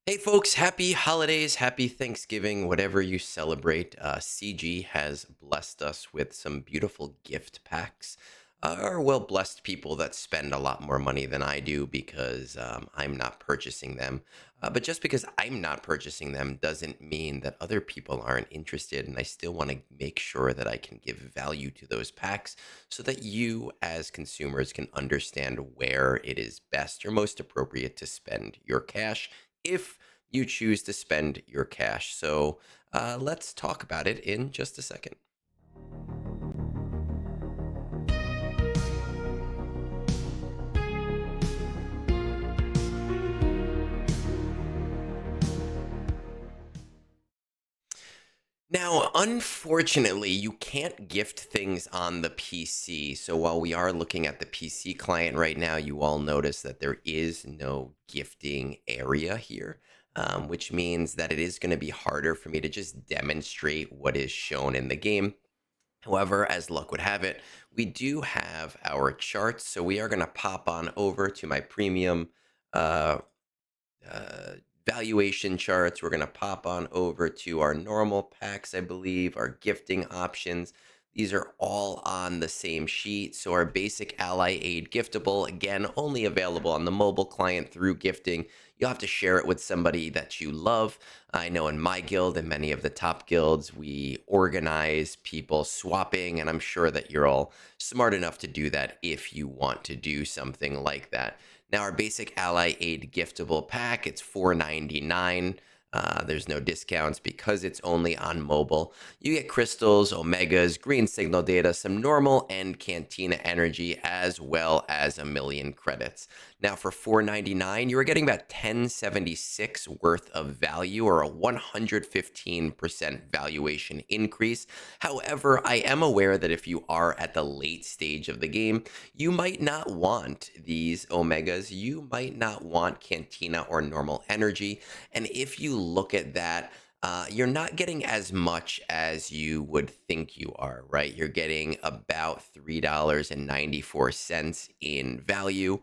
Hey folks, happy holidays, happy Thanksgiving, whatever you celebrate. CG has blessed us with some beautiful gift packs. Are well blessed people that spend a lot more money than I do because I'm not purchasing them. But just because I'm not purchasing them doesn't mean that other people aren't interested. And I still want to make sure that I can give value to those packs so that you, as consumers, can understand where it is best or most appropriate to spend your cash if you choose to spend your cash. So let's talk about it in just a second. Now, unfortunately, you can't gift things on the PC. So while we are looking at the PC client right now, you all notice that there is no gifting area here, which means that it is going to be harder for me to just demonstrate what is shown in the game. However, as luck would have it, we do have our charts. So we are going to pop on over to my premium uh, uh, valuation charts. We're going to pop on over to our normal packs, I believe, our gifting options. These are all on the same sheet. So our basic ally aid giftable, again, only available on the mobile client through gifting. You'll have to share it with somebody that you love. I know in my guild and many of the top guilds, we organize people swapping, and I'm sure that you're all smart enough to do that if you want to do something like that. Now, our basic ally aid giftable pack, it's $4.99. There's no discounts because it's only on mobile. You get crystals, omegas, green signal data, some normal and cantina energy, as well as 1,000,000 credits. Now, for $4.99, you are getting about 1076 worth of value, or a 115% valuation increase. However, I am aware that if you are at the late stage of the game, you might not want these omegas. You might not want cantina or normal energy. And if you look at that, you're not getting as much as you would think you are, right? You're getting about $3.94 in value.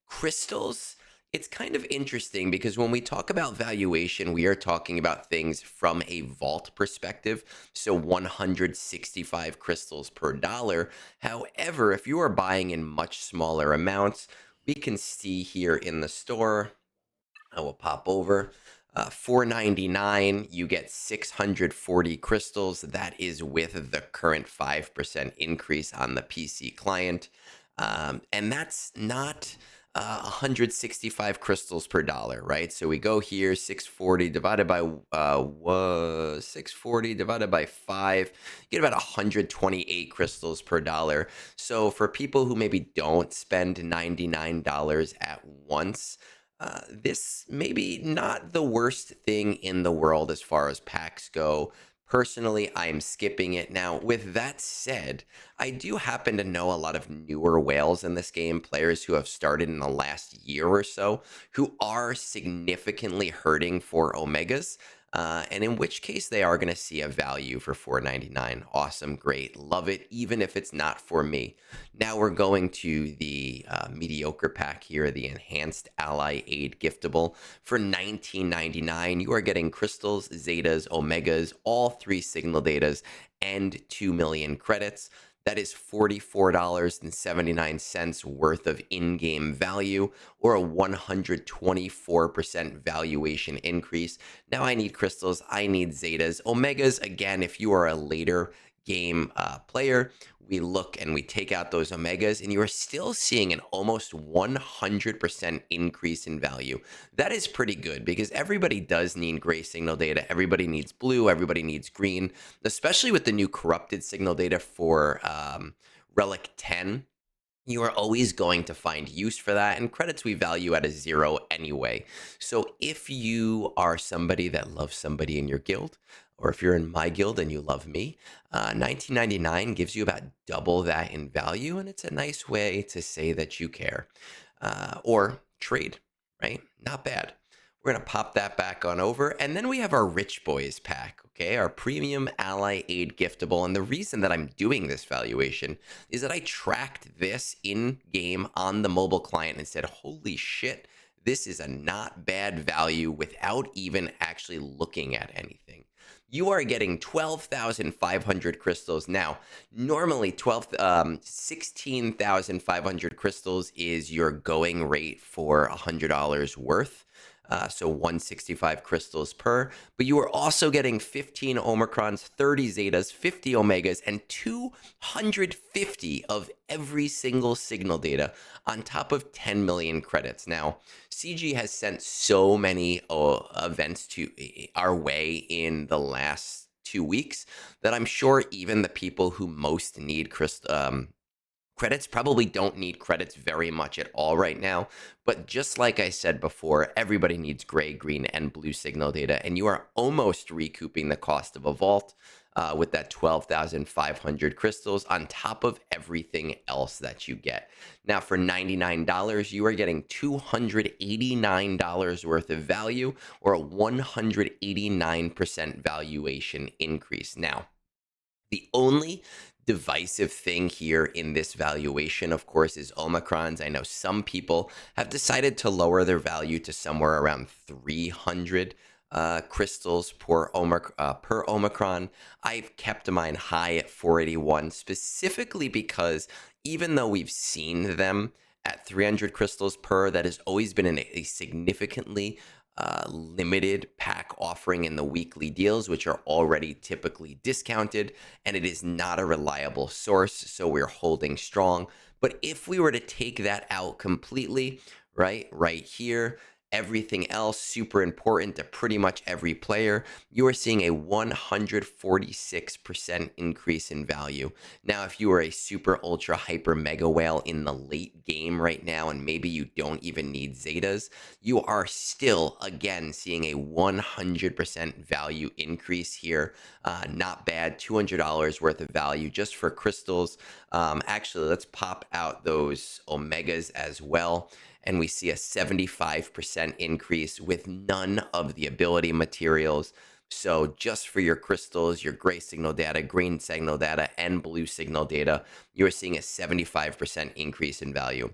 Crystals, it's kind of interesting because when we talk about valuation, we are talking about things from a vault perspective. So 165 crystals per dollar. However, if you are buying in much smaller amounts, we can see here in the store, I will pop over. 499, you get 640 crystals. That is with the current 5% increase on the PC client. And that's not 165 crystals per dollar, right? So we go here, 640 divided by 640 divided by 5, you get about 128 crystals per dollar. So for people who maybe don't spend $99 at once, this maybe not the worst thing in the world as far as packs go. Personally, I'm skipping it. Now, with that said, I do happen to know a lot of newer whales in this game, players who have started in the last year or so, who are significantly hurting for omegas. And in which case they are going to see a value for $4.99. Awesome, great, love it, even if it's not for me. Now we're going to the mediocre pack here, the Enhanced Ally Aid Giftable. For $19.99, you are getting crystals, zetas, omegas, all three signal datas, and 2,000,000 credits. That is $44.79 worth of in-game value, or a 124% valuation increase. Now I need crystals, I need zetas. Omegas, again, if you are a later game player, we look and we take out those omegas, and you are still seeing an almost 100% increase in value. That is pretty good because everybody does need gray signal data. Everybody needs blue. Everybody needs green, especially with the new corrupted signal data for Relic 10. You are always going to find use for that, and credits we value at a 0 anyway. So if you are somebody that loves somebody in your guild, or if you're in my guild and you love me, 1999 gives you about double that in value, and it's a nice way to say that you care. Or trade, right? Not bad. We're going to pop that back on over. And then we have our Rich Boys pack, okay? Our Premium Ally Aid Giftable. And the reason that I'm doing this valuation is that I tracked this in game on the mobile client and said, holy shit, This is a not bad value without even actually looking at anything. You are getting 12,500 crystals. Now, normally 16,500 crystals is your going rate for $100 worth. So 165 crystals per, but you are also getting 15 Omicrons, 30 Zetas, 50 Omegas, and 250 of every single signal data on top of 10 million credits. Now, CG has sent so many events to our way in the last 2 weeks that I'm sure even the people who most need credits probably don't need credits very much at all right now. But just like I said before, everybody needs gray, green, and blue signal data, and you are almost recouping the cost of a vault with that 12,500 crystals on top of everything else that you get. Now, for $99, you are getting $289 worth of value, or a 189% valuation increase. Now, the only divisive thing here in this valuation, of course, is Omicrons. I know some people have decided to lower their value to somewhere around 300 crystals per Omicron. I've kept mine high at 481 specifically because even though we've seen them at 300 crystals per, that has always been a significantly limited pack offering in the weekly deals, which are already typically discounted, and it is not a reliable source, so we're holding strong. But if we were to take that out completely, right here, everything else super important to pretty much every player, you are seeing a 146% increase in value. Now, if you are a super ultra hyper mega whale in the late game right now, and maybe you don't even need Zetas, you are still again seeing a 100% value increase here. Not bad. $200 worth of value just for crystals. Actually, let's pop out those Omegas as well, and we see a 75% increase with none of the ability materials. So just for your crystals, your gray signal data, green signal data, and blue signal data, you're seeing a 75% increase in value.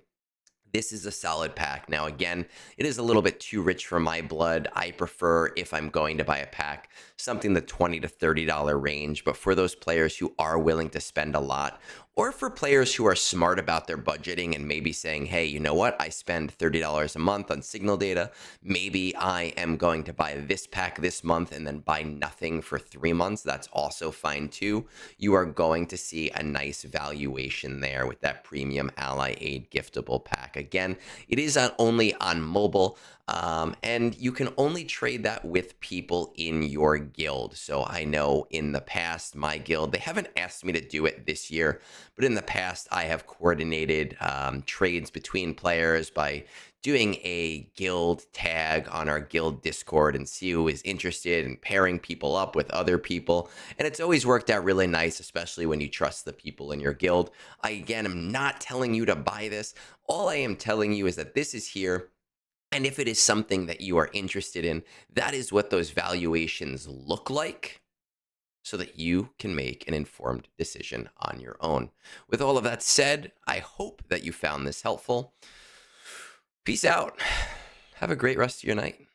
This is a solid pack. Now, again, it is a little bit too rich for my blood. I prefer, if I'm going to buy a pack, something in the $20 to $30 range. But for those players who are willing to spend a lot, or for players who are smart about their budgeting and maybe saying, hey, you know what? I spend $30 a month on signal data. Maybe I am going to buy this pack this month and then buy nothing for 3 months. That's also fine too. You are going to see a nice valuation there with that premium ally aid giftable pack. Again, it is only on mobile, and you can only trade that with people in your guild. So I know in the past, my guild, they haven't asked me to do it this year, but in the past, I have coordinated trades between players by doing a guild tag on our guild Discord and see who is interested in pairing people up with other people. And it's always worked out really nice, especially when you trust the people in your guild. I, again, am not telling you to buy this. All I am telling you is that this is here. And if it is something that you are interested in, that is what those valuations look like, so that you can make an informed decision on your own. With all of that said, I hope that you found this helpful. Peace out. Have a great rest of your night.